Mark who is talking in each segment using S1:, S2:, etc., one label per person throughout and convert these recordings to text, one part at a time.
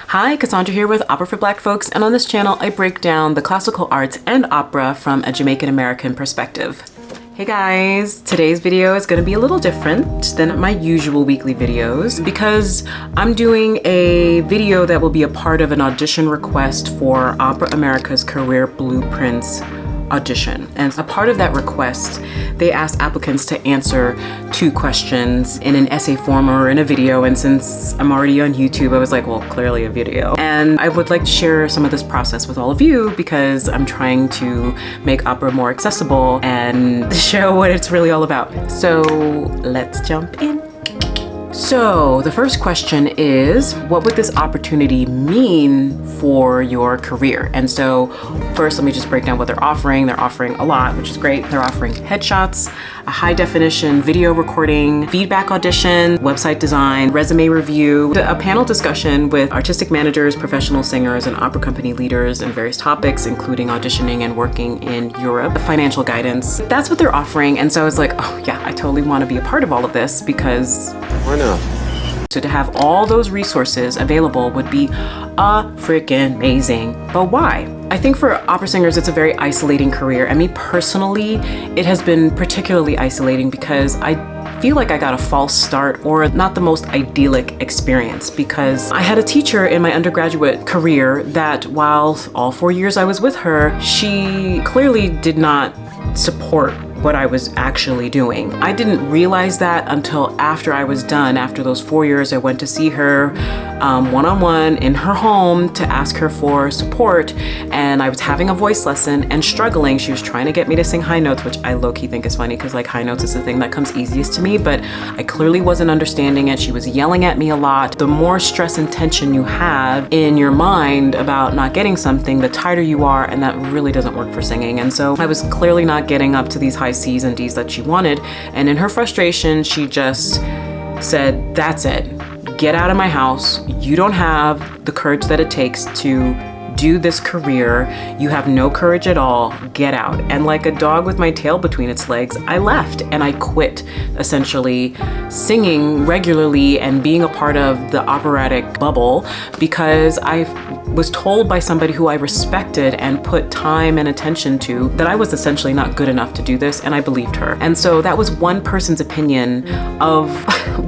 S1: Hi, Cassandra here with Opera for Black Folks, and on this channel I break down the classical arts and opera from a Jamaican American perspective. Hey guys, today's video is going to be a little different than my usual weekly videos because I'm doing a video that will be a part of an audition request for Opera America's Career Blueprints audition. And a part of that request, they asked applicants to answer 2 questions in an essay form or in a video. And since I'm already on YouTube, I was like, well, clearly a video. And I would like to share some of this process with all of you because I'm trying to make opera more accessible and show what it's really all about. So let's jump in. So the first question is, what would this opportunity mean for your career? And so first, let me just break down what they're offering. They're offering a lot, which is great. They're offering headshots, a high definition video recording, feedback audition, website design, resume review, a panel discussion with artistic managers, professional singers, and opera company leaders in various topics, including auditioning and working in Europe, financial guidance. That's what they're offering. And so I was like, oh yeah, I totally want to be a part of all of this because why not? So to have all those resources available would be freaking amazing. But why? I think for opera singers, it's a very isolating career. And me personally, it has been particularly isolating because I feel like I got a false start or not the most idyllic experience because I had a teacher in my undergraduate career that while all 4 years I was with her, she clearly did not support what I was actually doing. I didn't realize that until after I was done. After those 4 years, I went to see her one-on-one in her home to ask her for support, and I was having a voice lesson and struggling. She was trying to get me to sing high notes, which I low-key think is funny because like high notes is the thing that comes easiest to me, but I clearly wasn't understanding it. She was yelling at me a lot. The more stress and tension you have in your mind about not getting something, the tighter you are, and that really doesn't work for singing. And so I was clearly not getting up to these high C's and D's that she wanted. And in her frustration, she just said, that's it. Get out of my house. You don't have the courage that it takes to do this career. You have no courage at all. Get out. And like a dog with my tail between its legs, I left and I quit essentially singing regularly and being a part of the operatic bubble because I was told by somebody who I respected and put time and attention to that I was essentially not good enough to do this, and I believed her. And so that was one person's opinion of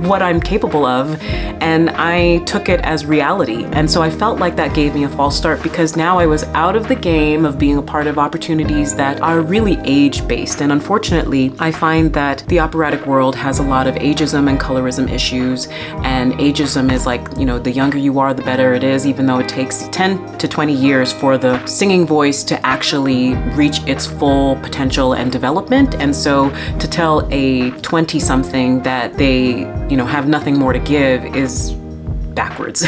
S1: what I'm capable of, and I took it as reality. And so I felt like that gave me a false start because now I was out of the game of being a part of opportunities that are really age-based. And unfortunately, I find that the operatic world has a lot of ageism and colorism issues, and ageism is like, you know, the younger you are, the better it is, even though it takes 10 to 20 years for the singing voice to actually reach its full potential and development. And so to tell a 20-something that they, you know, have nothing more to give is backwards.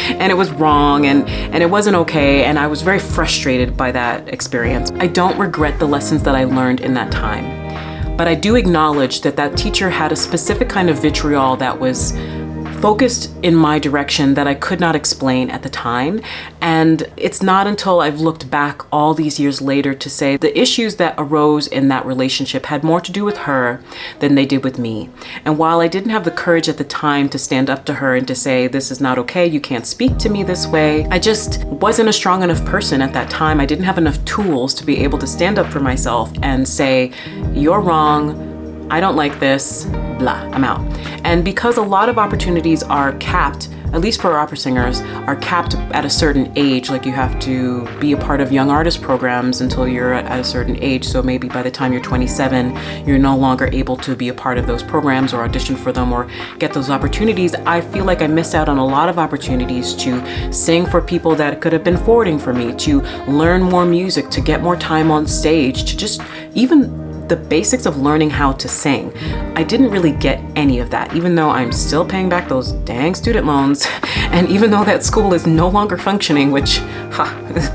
S1: And it was wrong and it wasn't okay. And I was very frustrated by that experience. I don't regret the lessons that I learned in that time, but I do acknowledge that that teacher had a specific kind of vitriol that was focused in my direction that I could not explain at the time. And it's not until I've looked back all these years later to say the issues that arose in that relationship had more to do with her than they did with me. And while I didn't have the courage at the time to stand up to her and to say, this is not okay, you can't speak to me this way, I just wasn't a strong enough person at that time. I didn't have enough tools to be able to stand up for myself and say, you're wrong, I don't like this, blah, I'm out. And because a lot of opportunities are capped, at least for opera singers, are capped at a certain age. Like you have to be a part of young artist programs until you're at a certain age. So maybe by the time you're 27, you're no longer able to be a part of those programs or audition for them or get those opportunities. I feel like I missed out on a lot of opportunities to sing for people that could have been forwarding for me, to learn more music, to get more time on stage, to just even the basics of learning how to sing. I didn't really get any of that, even though I'm still paying back those dang student loans. And even though that school is no longer functioning, which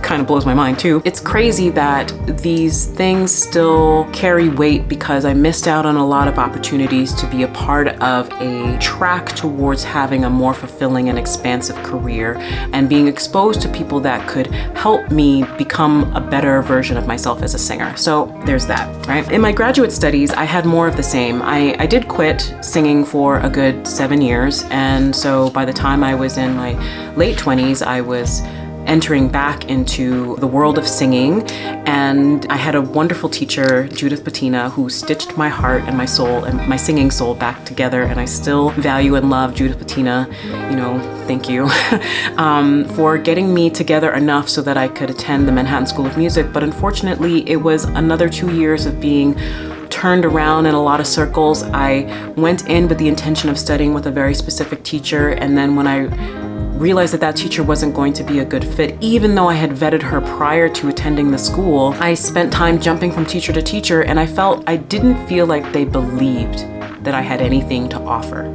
S1: kind of blows my mind too. It's crazy that these things still carry weight because I missed out on a lot of opportunities to be a part of a track towards having a more fulfilling and expansive career and being exposed to people that could help me become a better version of myself as a singer. So there's that, right? In my graduate studies, I had more of the same. I did quit singing for a good 7 years, and so by the time I was in my late 20s, I was entering back into the world of singing, and I had a wonderful teacher, Judith Patina, who stitched my heart and my soul and my singing soul back together, and I still value and love Judith Patina. You know, thank you for getting me together enough so that I could attend the Manhattan School of Music, but unfortunately it was another 2 years of being turned around in a lot of circles. I went in with the intention of studying with a very specific teacher, and then when I realized that that teacher wasn't going to be a good fit, even though I had vetted her prior to attending the school, I spent time jumping from teacher to teacher, and I didn't feel like they believed that I had anything to offer.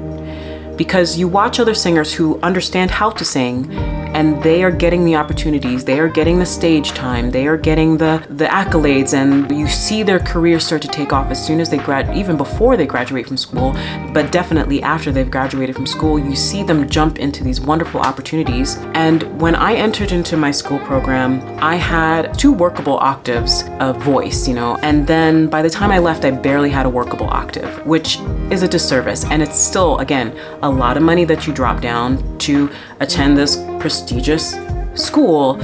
S1: Because you watch other singers who understand how to sing, and they are getting the opportunities, they are getting the stage time, they are getting the accolades, and you see their careers start to take off as soon as they even before they graduate from school, but definitely after they've graduated from school, you see them jump into these wonderful opportunities. And when I entered into my school program, I had 2 workable octaves of voice, you know, and then by the time I left, I barely had a workable octave, which is a disservice. And it's still, again, a lot of money that you drop down to attend this prestigious school,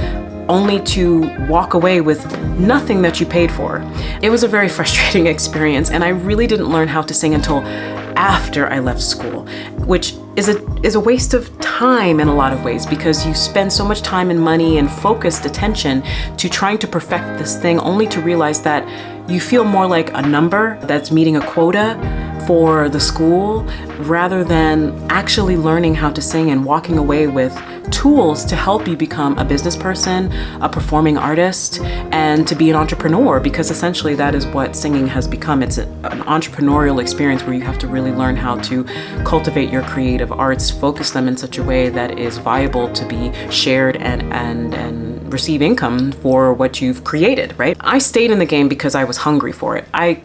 S1: only to walk away with nothing that you paid for. It was a very frustrating experience, and I really didn't learn how to sing until after I left school, which is a waste of time in a lot of ways, because you spend so much time and money and focused attention to trying to perfect this thing, only to realize that you feel more like a number that's meeting a quota for the school, rather than actually learning how to sing and walking away with tools to help you become a business person, a performing artist, and to be an entrepreneur, because essentially that is what singing has become. It's an entrepreneurial experience where you have to really learn how to cultivate your creative arts, focus them in such a way that is viable to be shared and receive income for what you've created, right? I stayed in the game because I was hungry for it. I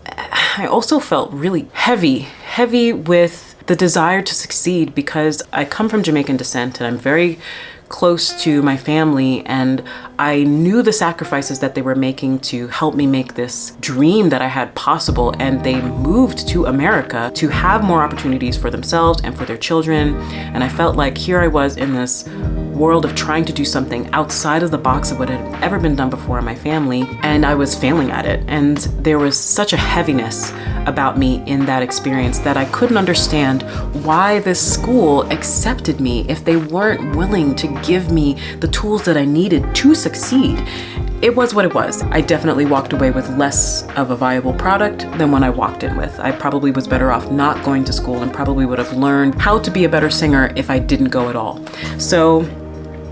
S1: also felt really heavy with the desire to succeed, because I come from Jamaican descent and I'm very close to my family, and I knew the sacrifices that they were making to help me make this dream that I had possible. And they moved to America to have more opportunities for themselves and for their children. And I felt like here I was in this world of trying to do something outside of the box of what had ever been done before in my family, and I was failing at it. And there was such a heaviness about me in that experience that I couldn't understand why this school accepted me if they weren't willing to give me the tools that I needed to succeed. It was what it was. I definitely walked away with less of a viable product than when I walked in with. I probably was better off not going to school, and probably would have learned how to be a better singer if I didn't go at all. So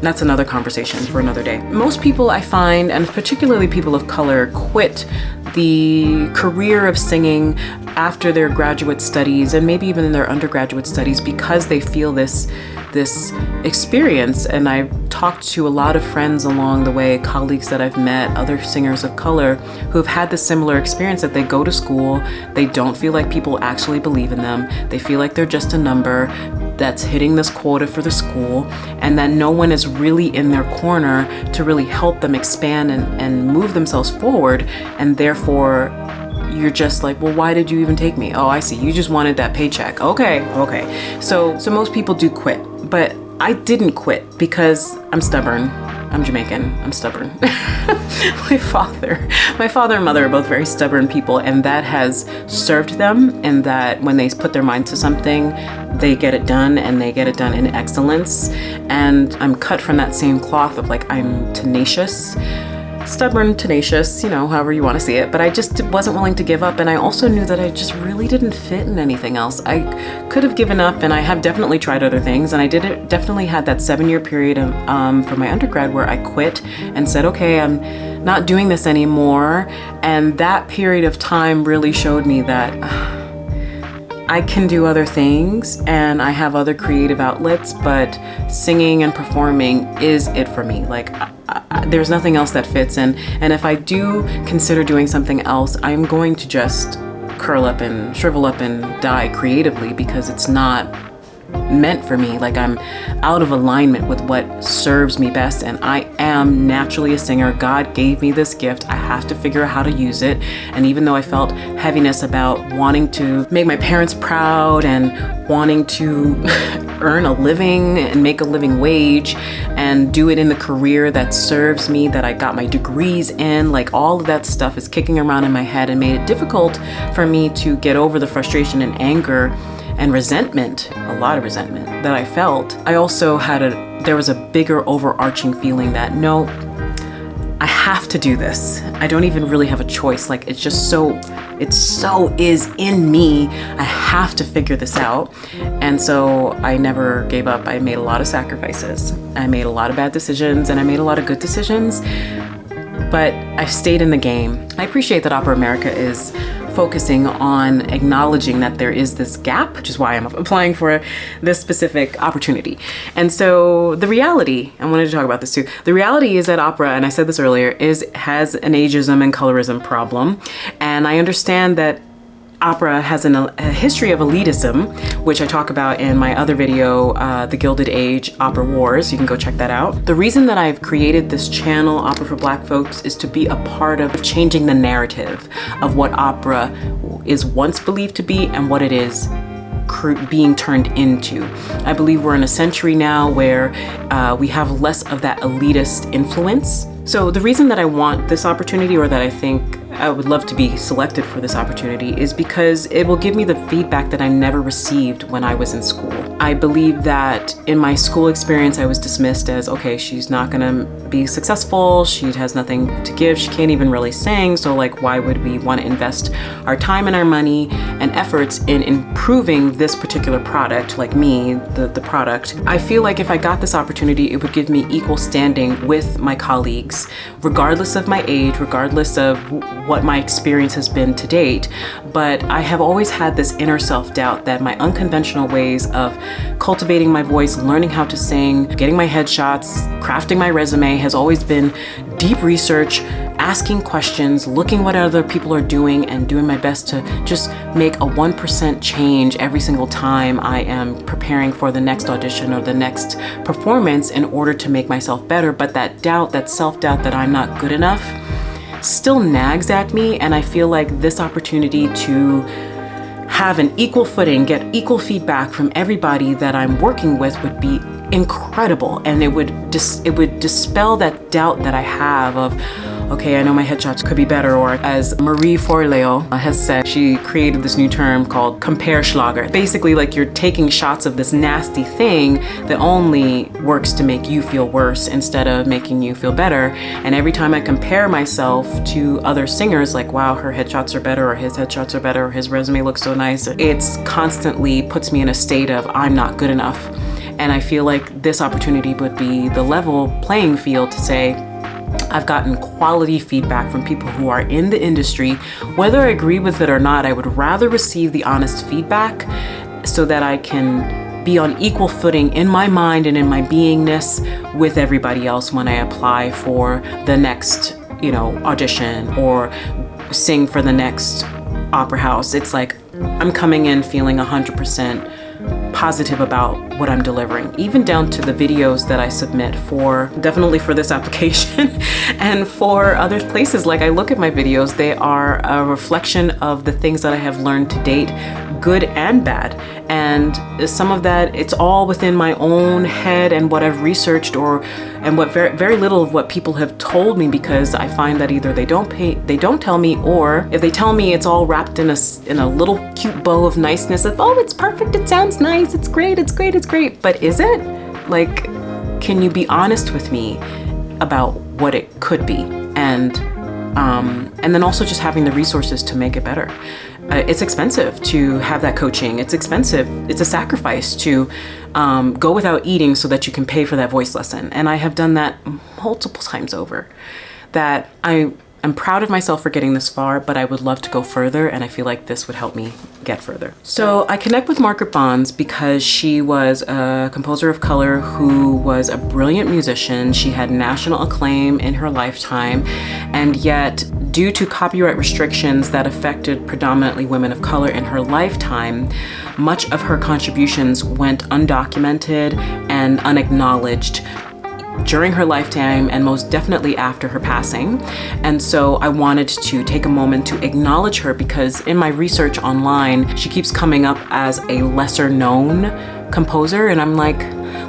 S1: that's another conversation for another day. Most people, I find, and particularly people of color, quit the career of singing after their graduate studies, and maybe even in their undergraduate studies, because they feel this experience. And I've talked to a lot of friends along the way, colleagues that I've met, other singers of color who've had this similar experience, that they go to school, they don't feel like people actually believe in them, they feel like they're just a number that's hitting this quota for the school, and that no one is really in their corner to really help them expand and move themselves forward. And therefore you're just like, well, why did you even take me? Oh, I see, you just wanted that paycheck. Okay. So most people do quit, but I didn't quit because I'm stubborn. I'm Jamaican, I'm stubborn. My father and mother are both very stubborn people, and that has served them, in that when they put their mind to something, they get it done, and they get it done in excellence. And I'm cut from that same cloth of, like, I'm tenacious, stubborn, tenacious, you know, however you want to see it, but I just wasn't willing to give up. And I also knew that I just really didn't fit in anything else. I could have given up, and I have definitely tried other things, and I definitely had that 7-year period for my undergrad where I quit and said, okay, I'm not doing this anymore. And that period of time really showed me that I can do other things and I have other creative outlets, but singing and performing is it for me. Like, there's nothing else that fits in. And if I do consider doing something else, I'm going to just curl up and shrivel up and die creatively, because it's not meant for me, like I'm out of alignment with what serves me best. And I am naturally a singer. God gave me this gift. I have to figure out how to use it. And even though I felt heaviness about wanting to make my parents proud and wanting to earn a living and make a living wage and do it in the career that serves me, that I got my degrees in, like all of that stuff is kicking around in my head and made it difficult for me to get over the frustration and anger and resentment, a lot of resentment that I felt. I also there was a bigger overarching feeling that no, I have to do this. I don't even really have a choice. Like it so is in me. I have to figure this out. And so I never gave up. I made a lot of sacrifices. I made a lot of bad decisions and I made a lot of good decisions, but I stayed in the game. I appreciate that Opera America is focusing on acknowledging that there is this gap, which is why I'm applying for this specific opportunity. And so the reality, I wanted to talk about this too. The reality is that opera, and I said this earlier, has an ageism and colorism problem. And I understand that opera has a history of elitism, which I talk about in my other video, The Gilded Age, Opera Wars. You can go check that out. The reason that I've created this channel, Opera for Black Folks, is to be a part of changing the narrative of what opera is once believed to be and what it is being turned into. I believe we're in a century now where we have less of that elitist influence. So the reason that I want this opportunity, or that I think I would love to be selected for this opportunity, is because it will give me the feedback that I never received when I was in school. I believe that in my school experience, I was dismissed as, okay, she's not gonna be successful, she has nothing to give, she can't even really sing, so like why would we want to invest our time and our money and efforts in improving this particular product, like me, the product. I feel like if I got this opportunity, it would give me equal standing with my colleagues, regardless of my age, regardless of what my experience has been to date. But I have always had this inner self-doubt that my unconventional ways of cultivating my voice, learning how to sing, getting my headshots, crafting my resume has always been deep research, asking questions, looking what other people are doing, and doing my best to just make a 1% change every single time I am preparing for the next audition or the next performance in order to make myself better. But that doubt, that self-doubt that I'm not good enough, still nags at me. And I feel like this opportunity to have an equal footing, get equal feedback from everybody that I'm working with would be incredible. And it would dispel that doubt that I have of, okay, I know my headshots could be better, or as Marie Forleo has said, she created this new term called Comparschlager. Basically, like you're taking shots of this nasty thing that only works to make you feel worse instead of making you feel better. And every time I compare myself to other singers, like, wow, her headshots are better, or his headshots are better, or his resume looks so nice, it's constantly puts me in a state of I'm not good enough. And I feel like this opportunity would be the level playing field to say, I've gotten quality feedback from people who are in the industry. Whether I agree with it or not, I would rather receive the honest feedback so that I can be on equal footing in my mind and in my beingness with everybody else when I apply for the next, audition or sing for the next opera house. It's like I'm coming in feeling 100% positive about what I'm delivering, even down to the videos that I submit definitely for this application and for other places. Like I look at my videos, they are a reflection of the things that I have learned to date, good and bad. And some of that, it's all within my own head and what I've researched, and what very little of what people have told me, because I find that either they don't tell me, or if they tell me, it's all wrapped in a little cute bow of niceness of, oh, it's perfect, it sounds nice, it's great, it's great, it's great. But is it? Like, can you be honest with me about what it could be? And then also just having the resources to make it better. It's expensive to have that coaching. It's expensive. It's a sacrifice to go without eating so that you can pay for that voice lesson. And I have done that multiple times over. That I'm proud of myself for getting this far, but I would love to go further, and I feel like this would help me get further. So I connect with Margaret Bonds because she was a composer of color who was a brilliant musician. She had national acclaim in her lifetime, and yet due to copyright restrictions that affected predominantly women of color in her lifetime, much of her contributions went undocumented and unacknowledged during her lifetime and most definitely after her passing. And so I wanted to take a moment to acknowledge her, because in my research online, she keeps coming up as a lesser known composer, and I'm like,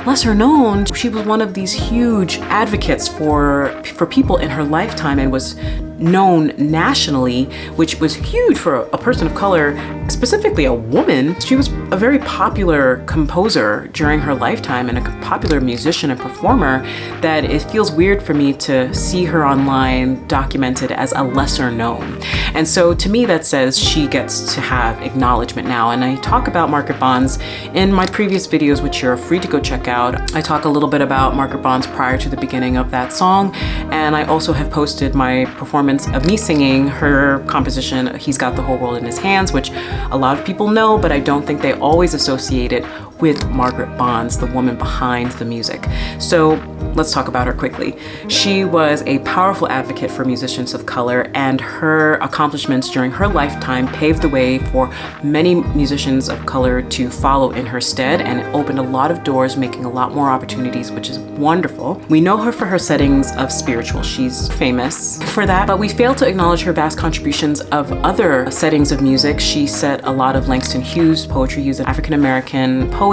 S1: lesser known? She was one of these huge advocates for people in her lifetime and was known nationally, which was huge for a person of color, specifically a woman. She was a very popular composer during her lifetime and a popular musician and performer, that it feels weird for me to see her online documented as a lesser known. And so to me, that says she gets to have acknowledgement now. And I talk about Margaret Bonds in my previous videos, which you're free to go check out. I talk a little bit about Margaret Bonds prior to the beginning of that song. And I also have posted my performance of me singing her composition, He's Got the Whole World in His Hands, which a lot of people know, but I don't think they always associate it with Margaret Bonds, the woman behind the music. So let's talk about her quickly. She was a powerful advocate for musicians of color, and her accomplishments during her lifetime paved the way for many musicians of color to follow in her stead, and it opened a lot of doors, making a lot more opportunities, which is wonderful. We know her for her settings of spiritual. She's famous for that, but we fail to acknowledge her vast contributions of other settings of music. She set a lot of Langston Hughes poetry. He was an African-American poet.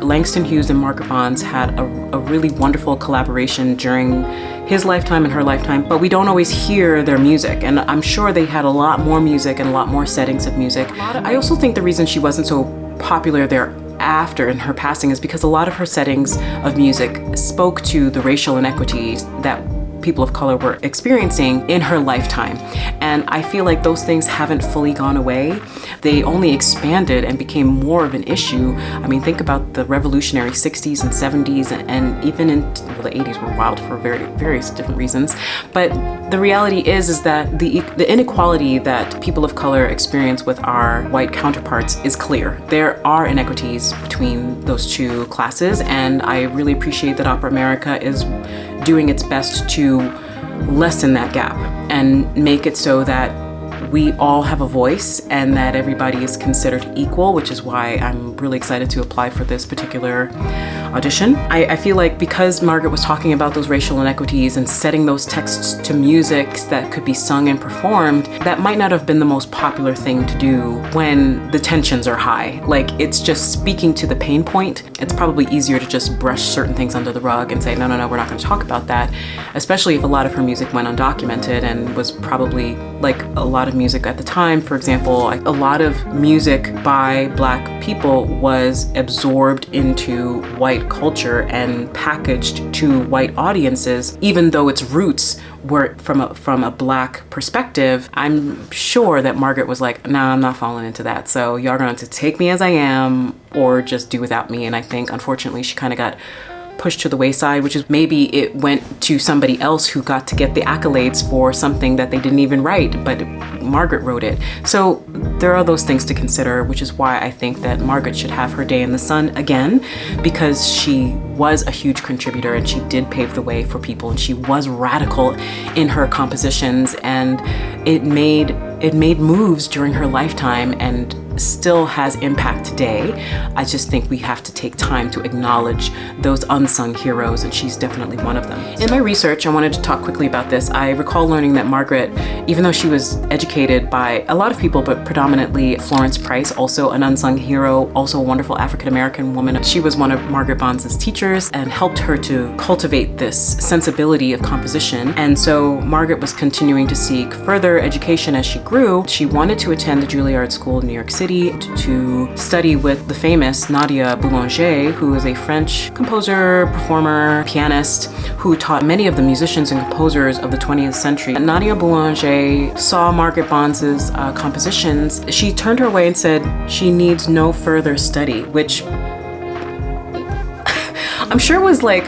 S1: Langston Hughes and Margaret Bonds had a really wonderful collaboration during his lifetime and her lifetime, but we don't always hear their music. And I'm sure they had a lot more music and a lot more settings of music. I also think the reason she wasn't so popular thereafter in her passing is because a lot of her settings of music spoke to the racial inequities that people of color were experiencing in her lifetime. And I feel like those things haven't fully gone away. They only expanded and became more of an issue. I mean, think about the revolutionary 60s and 70s, and even in the 80s were wild for various different reasons. But the reality is that the inequality that people of color experience with our white counterparts is clear. There are inequities between those two classes, and I really appreciate that Opera America is doing its best to lessen that gap and make it so that we all have a voice and that everybody is considered equal, which is why I'm really excited to apply for this particular audition. I feel like because Margaret was talking about those racial inequities and setting those texts to music that could be sung and performed, that might not have been the most popular thing to do when the tensions are high. Like, it's just speaking to the pain point. It's probably easier to just brush certain things under the rug and say, no, we're not going to talk about that, especially if a lot of her music went undocumented and was probably, like a lot of music at the time, for example, a lot of music by Black people was absorbed into white culture and packaged to white audiences, even though its roots were from a Black perspective. I'm sure that Margaret was like, nah, I'm not falling into that. So y'all are going to take me as I am or just do without me. And I think, unfortunately, she kind of got pushed to the wayside, which is maybe it went to somebody else who got to get the accolades for something that they didn't even write, but Margaret wrote it. So there are those things to consider, which is why I think that Margaret should have her day in the sun again, because she was a huge contributor and she did pave the way for people, and she was radical in her compositions, and it made moves during her lifetime and still has impact today. I just think we have to take time to acknowledge those unsung heroes, and she's definitely one of them. In my research, I wanted to talk quickly about this. I recall learning that Margaret, even though she was educated by a lot of people, but predominantly Florence Price, also an unsung hero, also a wonderful African-American woman, she was one of Margaret Bonds' teachers and helped her to cultivate this sensibility of composition. And so Margaret was continuing to seek further education as she grew. She wanted to attend the Juilliard School in New York City to study with the famous Nadia Boulanger, who is a French composer, performer, pianist, who taught many of the musicians and composers of the 20th century. Nadia Boulanger saw Margaret Bonds' compositions. She turned her away and said she needs no further study, which I'm sure was like,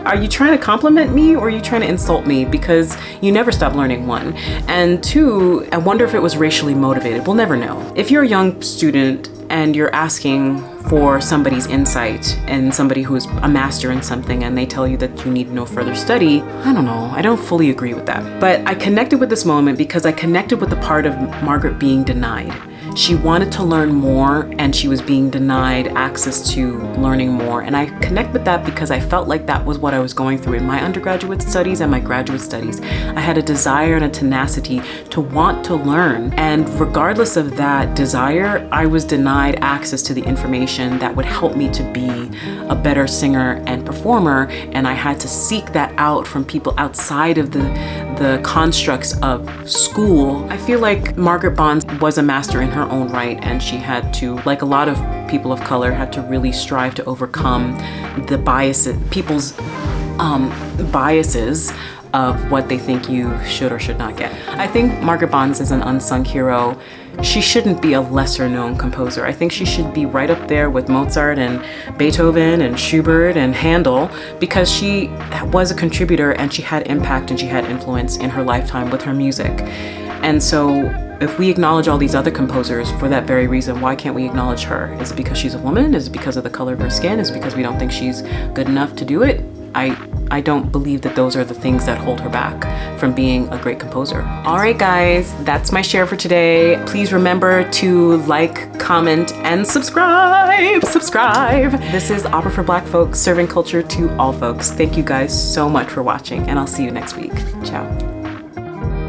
S1: are you trying to compliment me or are you trying to insult me? Because you never stop learning, one. And two, I wonder if it was racially motivated. We'll never know. If you're a young student and you're asking for somebody's insight and somebody who is a master in something and they tell you that you need no further study, I don't know. I don't fully agree with that. But I connected with this moment because I connected with the part of Margaret being denied. she wanted to learn more and she was being denied access to learning more. And I connect with that because I felt like that was what I was going through in my undergraduate studies and my graduate studies. I had a desire and a tenacity to want to learn. And regardless of that desire, I was denied access to the information that would help me to be a better singer and performer. And I had to seek that out from people outside of the constructs of school. I feel like Margaret Bonds was a master in her own right, and she had to, like a lot of people of color, had to really strive to overcome the biases, people's biases of what they think you should or should not get. I think Margaret Bonds is an unsung hero. She shouldn't be a lesser known composer. I think she should be right up there with Mozart and Beethoven and Schubert and Handel, because she was a contributor and she had impact and she had influence in her lifetime with her music. And so if we acknowledge all these other composers for that very reason, why can't we acknowledge her? Is it because she's a woman? Is it because of the color of her skin? Is it because we don't think she's good enough to do it? I don't believe that those are the things that hold her back from being a great composer. All right, guys, that's my share for today. Please remember to like, comment, and subscribe. This is Opera for Black Folks, serving culture to all folks. Thank you guys so much for watching, and I'll see you next week. Ciao.